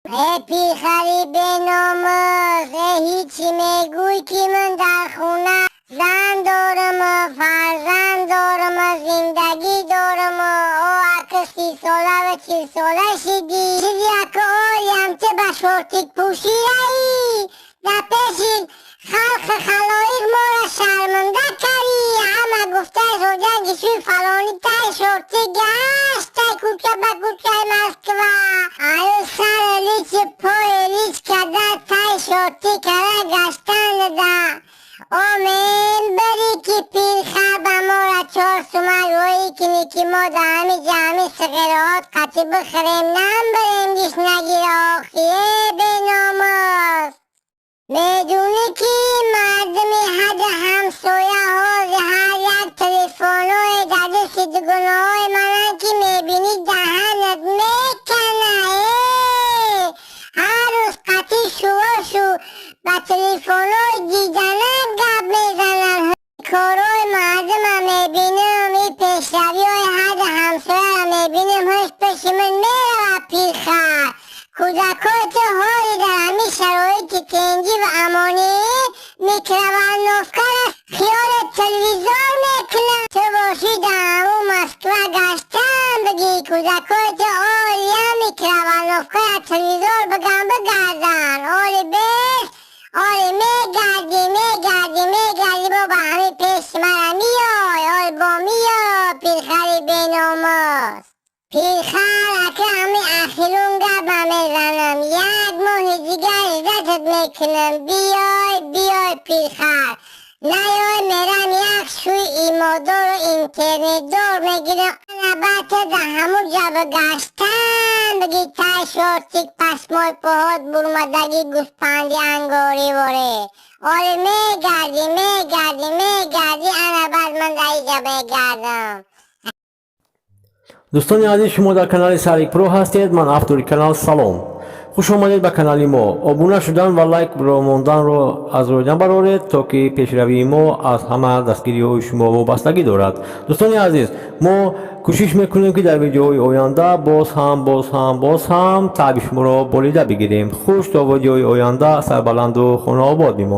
پیخری به ناموز هیچی میگوی که من در خونه زن دارم و فرزند دارم و زندگی دارم و اکه 30 ساله و 40 ساله شدی چیزی اکه آریم چه به شورتیک پوشی رایی در پیش خلق خلایق ما را شرمنده کردی همه گفته زوجنگی شوی فلانی تای شورتیک گشت تای کوچه به کوچه مسکوه آیو سر لیچ پای لیچ کده تای شورتیک را گشتن ده آمین بری که پیرخر به ما را 4 سومه روی کنی که ما در همی جمعی سغیرات قطی بخریم نم بریم گیش نگیر آخیه به ناموز میدونی که مردمی حد همسایه ها هر یک تلفن های در دست دگونه های منن که میبینی دهنت میکنه هر روز قطی شو به تلفن های دیدنه گپ میزنن کارای مردم هم میبینم این پیشروی های حد همسایه هم میبینم هش پیش من میره پیرخر کودکای تو حالی در همین شرایط تنگی و امانی میکروند نفکر خیال تلویزیون میکنن تو باشی در همون مسکوه گشتن بگی کودکای تو حالی هم میکروند نفکر تلویزیون بگردن حالی بیش حالی میگردی با همین پیش مرا میای حالی با میای پیرخری بیناماز پیرخر اکه همین اخیرون گبه میزنم 1 ماه دیگه عزتت میکنم بیای پیرخر نیای میرم یک شوی ایمادار و اینترنت دار میگیرم نبته در همون جا بگشتن بگی تای شورتیک پشمای پاهات برمدگی گوسپندی انگاری واره آره میگردی انا بعد من در اینجا بگردم دوستان عزیز شما در کانال ساریک پرو هستید من افطوری کانال سلام خوش آمدید به کانال ما ابونه شدن و لایک رو موندن رو از روی نبرارید تا که پیشروی ما از همه دستگیری های شما وابستگی دارد دوستان عزیز ما کوشش میکنیم که در ویدیوهای آینده باز هم تعریف شما را بالیده بگیریم خوش تا ویدیوهای آینده سربلند و خانه آباد میمانید